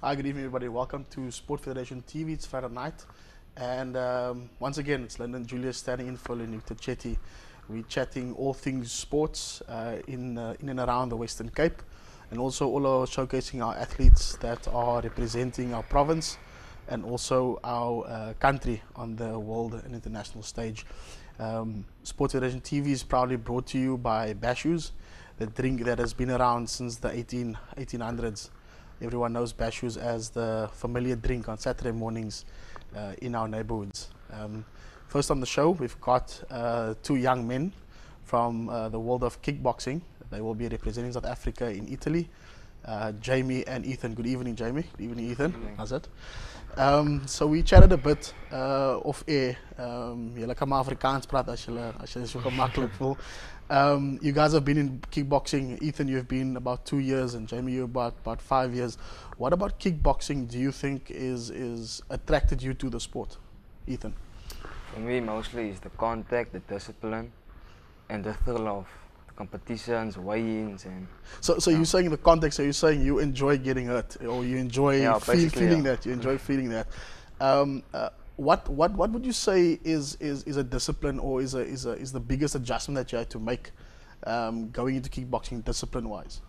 Hi, good evening, everybody. Welcome to Sport Federation TV. It's Friday night, and once again, it's London Julius standing in for Lenita Chetty. We're chatting all things sports in and around the Western Cape, and also all our showcasing our athletes that are representing our province and also our country on the world and international stage. Sport Federation TV is proudly brought to you by Bashoes, the drink that has been around since the 1800s. Everyone knows Bashoes as the familiar drink on Saturday mornings in our neighborhoods. First on the show, we've got two young men from the world of kickboxing. They will be representing South Africa in Italy. Jame and Ethan. Good evening, Jame. Good evening, Ethan. How's it? So we chatted a bit off air. Julle kan maar Afrikaans praat as jy so gemakkelijk voel. You guys have been in kickboxing. Ethan, you've been about 2 years, and Jamie, you about 5 years. What about kickboxing do you think is attracted you to the sport, Ethan? For me, mostly is the contact, the discipline, and the thrill of the competitions, weigh-ins, and. So you're saying the context. So you're saying you enjoy getting hurt, or you enjoy feeling that. You enjoy feeling that. What would you say is a discipline, or is the biggest adjustment that you had to make going into kickboxing discipline-wise?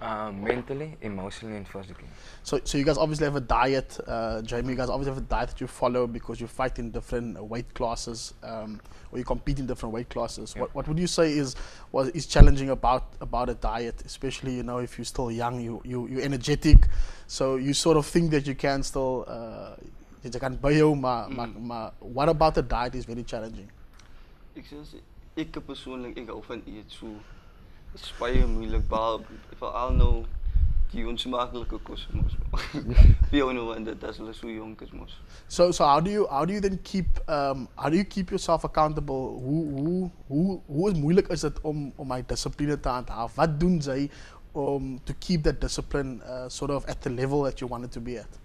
Mentally, emotionally, and physically. So you guys obviously have a diet, Jamie. You guys obviously have a diet that you follow because you fight in different weight classes, or you compete in different weight classes. Yeah. What would you say is challenging about a diet, especially if you're still young, you're energetic, so you sort of think that you can still. What about the diet is very challenging? Ik persoonlijk, ik hou van eten zo. Het is baie moeilijk, vooral nou die onsmakelijke kost mos. Veel nou en dat is hulle so jonk is mos. So how do you then keep yourself accountable? Hoe moeilijk is het om my discipline te handhaaf? Wat doen zij to keep that discipline sort of at the level that you want it to be at?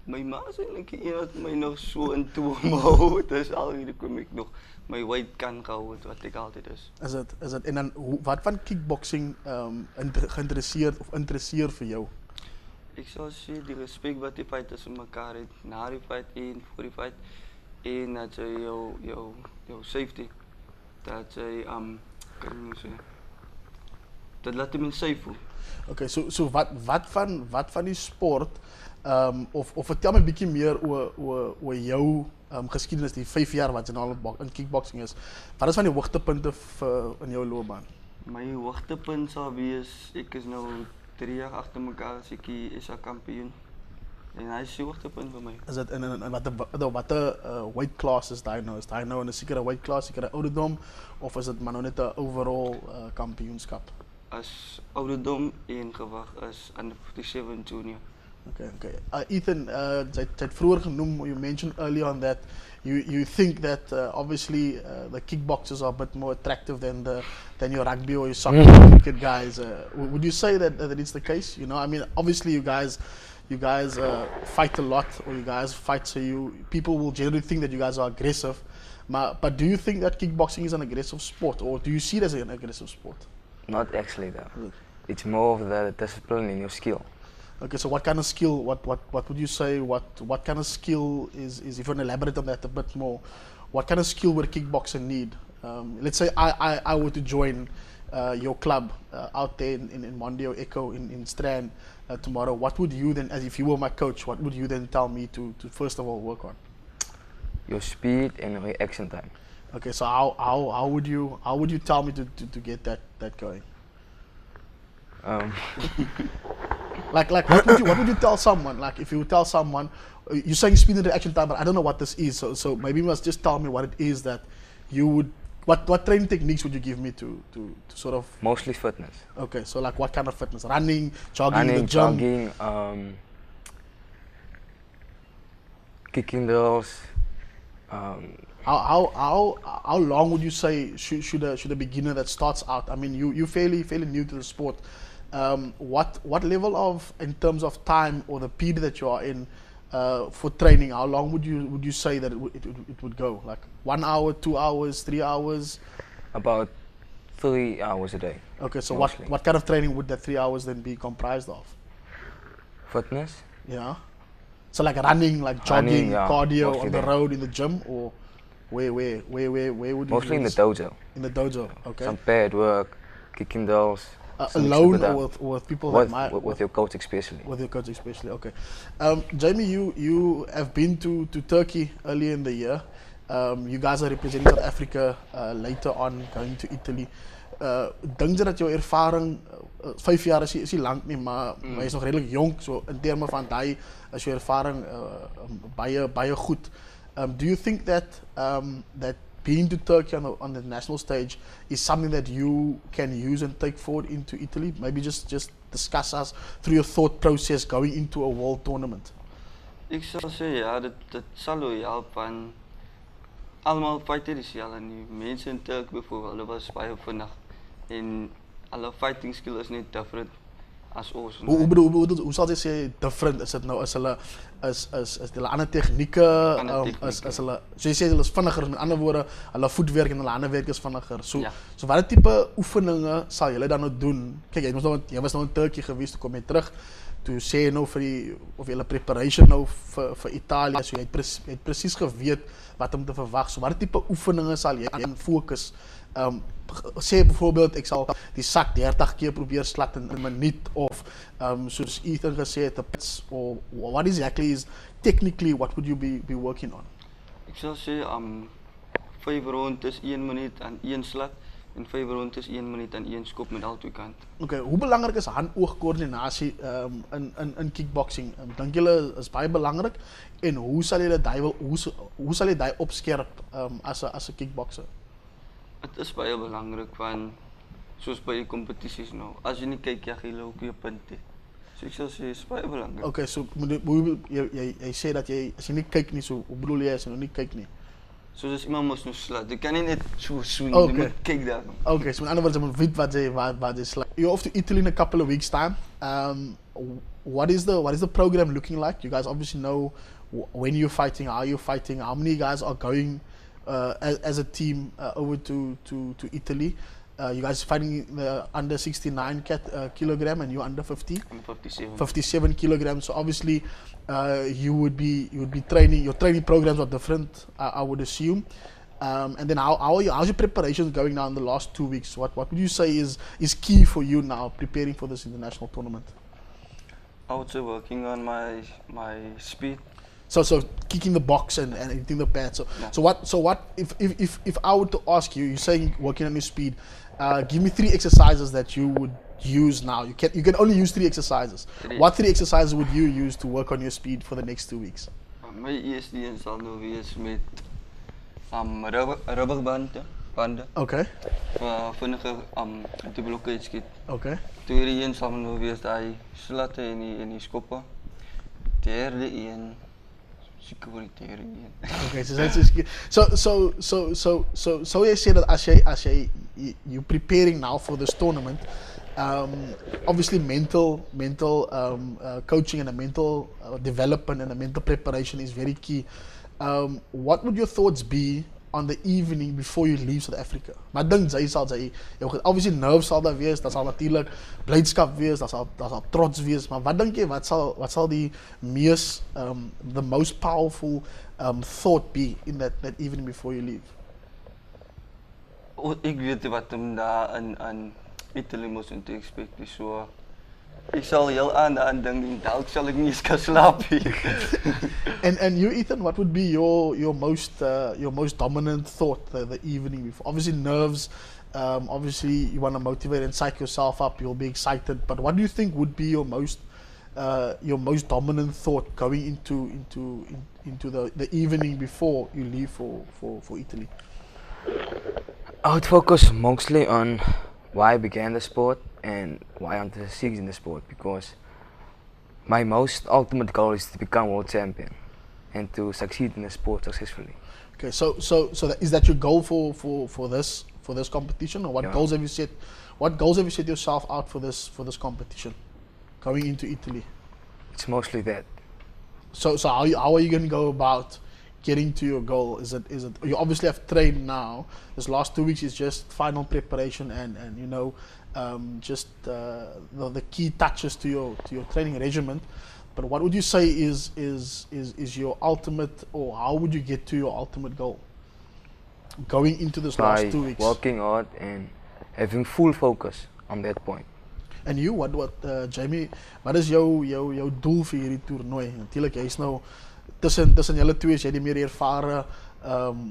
My ma is eintlik die een wat my nog so in toe hou. Dis alweer kom ek nog my weight kan gehou wat ek altyd is. Is dit en dan wat van kickboxing interesseer vir jou? Ek sou sê die respek wat die fighters in mekaar het na die fight en voor die fight, en dat jy jou safety, dat jy kan jy sê dat laat jy mens safe voel. Okay, so wat van die sport of vertel my 'n bietjie meer oor jou geskiedenis, die 5 jaar wat jy nou al in kickboxing is. Wat is van die hoogtepunte in jou loopbaan? My hoogtepunt sal wees, ek is nou 3 jaar agter mekaar as ek die SA kampioen. En hy is die hoogtepunt vir my. Is dit in wat weight class is daai nou? Is daai nou in 'n sekere weight class, sekere ouderdom, of is dit maar nou net 'n overall kampioenskap? As ouderdom en gewig is under 47 junior. Okay. Ethan, vroeger genoemd, you mentioned earlier on that you think that obviously the kickboxers are a bit more attractive than your rugby or your soccer cricket guys. Would you say that it's the case? I mean, obviously you guys fight a lot, or you guys fight, so people will generally think that you guys are aggressive. But do you think that kickboxing is an aggressive sport, or do you see it as an aggressive sport? Not actually though. It's more of the discipline and your skill. Okay, so what kind of skill? What would you say? What kind of skill is if you want to elaborate on that a bit more? What kind of skill would a kickboxer need? Let's say I were to join your club out there in Mondio Echo in Strand tomorrow. What would you then, as if you were my coach, what would you then tell me to first of all work on? Your speed and reaction time. Okay, so how would you tell me to get that going? Like what would you tell someone? Like if you would tell someone, you're saying speed and reaction time, but I don't know what this is. So maybe you must just tell me what it is that you would. What training techniques would you give me to sort of? Mostly fitness. Okay, so like what kind of fitness? Running, jogging, the gym? Jogging, kicking drills. How long would you say should a beginner that starts out? I mean, you're fairly new to the sport. What level of, in terms of time or the period that you are in for training, how long would you say that it would go? Like 1 hour, 2 hours, 3 hours? About 3 hours a day. Okay, so mostly. what kind of training would that 3 hours then be comprised of? Fitness. Yeah. So like running, like Running, jogging, yeah, cardio mostly on the there. road, in the gym, or where would you Mostly do in the this? dojo. In the dojo, okay. Some pad work, kicking dolls. some Alone exhibit, or with people that might with your coach especially. with your coach especially. Okay, Jamie, you have been to Turkey earlier in the year. You guys are representing South Africa later on, going to Italy. Dink jy dat jou ervaring 5 jaar is nie lank nie, maar jy is nog redelik jonk, so in terme van daai is jou ervaring baie goed. Do you think that that being to Turkey on the national stage is something that you can use and take forward into Italy? Maybe just discuss us through your thought process going into a world tournament. Ik zou zeggen, ja, dat zal wel helpen. Want allemaal fighten dieselfde nie. Mensen in Turk bijvoorbeeld, hulle was baie vinnig. En alle fighting skill is net different as ons. Hoe sal jy sê different? Is dit nou is hulle ander tegnieke, is hulle, so jy sê hulle is vinniger, met ander woorde, hulle voetwerk en hulle handewerk is vinniger. So Ja. so watter tipe oefeninge sal julle dan nou doen? Kyk, jy was nou in Turkey gewees, toe kom jy terug. Toe sê jy nou vir die of julle preparation nou vir Italië, so jy het presies geweet wat om te verwag. So watter tipe oefeninge sal jy aan fokus? Sê bijvoorbeeld, ek sal die sak 30 keer probeer slat in 'n minuut, of soos Ethan gesê het, 'n pits, or what exactly is technically what would you be working on? Ik zou zeggen, 5 rond is 1 minuut en 1 slat. En 5 rond is 1 minuut en 1 skop met al twee kanten. Okay, hoe belangrik is hand-oog-koördinasie in kickboxing? Dink julle is baie belangrik, en hoe sal jy daai opskerp as 'n kickboxer? Het is baie belangrijk, want zoals bij je competities nou, als je niet kijkt, ja, je ook je punten. Dus ik zou zeggen, het is baie belangrijk. Okay, so jy sê dat jy as jy nie kyk nie, so hoe bedoel jy as jy nie kyk nie? Zoals als iemand moest nog slaan, je kan niet net zo swingen, Okay. je moet kijken daar. Okay, so in other words, jy moet weet wat jy sla. You're off to Italy in a couple of weeks time. What is the program looking like? You guys obviously know when you're fighting, how you're fighting, how many guys are going as a team over to Italy. You guys fighting the under 69 kilogram, and you're under 50? I'm 57. 57 kilograms. So obviously, you would be training. Your training programs are different, I would assume. And then how's your preparations going now in the last 2 weeks? What would you say is key for you now preparing for this international tournament? I would say working on my speed. So kicking the box and hitting the pad. So what if I were to ask you, you're saying working on your speed, give me 3 exercises that you would use now. You can only use 3 exercises. 3. What 3 exercises would you use to work on your speed for the next 2 weeks? My eerste een sal nou wees met rubberbanden. Okay. Vinniger te blokkade skiet. Okay. Tweede een sal nou wees daai slatte en die skoppe. Derde een securiteren. Okay, so you say that as you preparing now for this tournament, obviously mental coaching and a mental development and a mental preparation is very key. What would your thoughts be on the evening before you leave South Africa? Maar dink jy sal obviously nerves sal daar wees, daar sal natuurlik blydskap wees, daar sal trots wees, maar wat dink jy wat sal die mees the most powerful thought be in that evening before you leave? Ik weet wat hem daar in Italië moest te expecten, so ik zal heel aan denken, dalk zal ik niet eens gaan slapen. And you, Ethan, what would be your most dominant thought the evening before? Obviously nerves, obviously you want to motivate and psych yourself up, you'll be excited, but what do you think would be your most dominant thought going into the evening before you leave for Italy? I would focus mostly on why I began the sport and why I'm to succeed in the sport, because my most ultimate goal is to become world champion and to succeed in the sport successfully. Okay, so is that your goal for this competition, or what Yeah. goals have you set? What goals have you set yourself out for this competition, going into Italy? It's mostly that. So how are you going to go about getting to your goal? Is it you obviously have trained now. This last 2 weeks is just final preparation and you know just the key touches to your training regimen. But what would you say is your ultimate, or how would you get to your ultimate goal going into this By last 2 weeks? working hard and having full focus on that point. En you, Jame, wat is jou doel vir hierdie toernooi? Natuurlik, jy's nou tussen julle twee is jy die meer ervare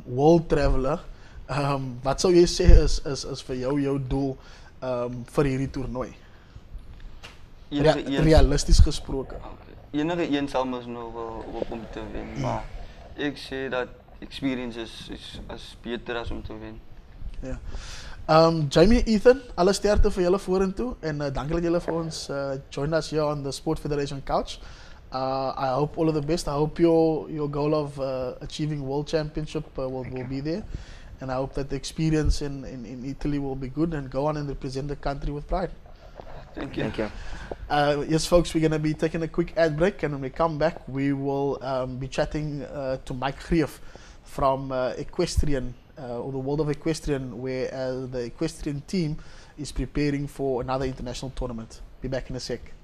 world traveler. Wat sou jy sê is vir jou doel vir hierdie toernooi? Realisties gesproke. Okay. Enige een sal mos nou wel hoop om te wen, maar ek sê dat experience is beter as om te wen. Ja. Jame, Ethan, alle sterkte vir julle vorentoe en dankie dat julle vir ons join us here on the Sport Federation couch. I hope all of the best. I hope your goal of achieving World Championship will be there, and I hope that the experience in Italy will be good and go on and represent the country with pride. Thank you. Thank you. Yes, folks, we're going to be taking a quick ad break, and when we come back, we will be chatting to Mike Greef from Equestrian, or the world of Equestrian, where the Equestrian team is preparing for another international tournament. Be back in a sec.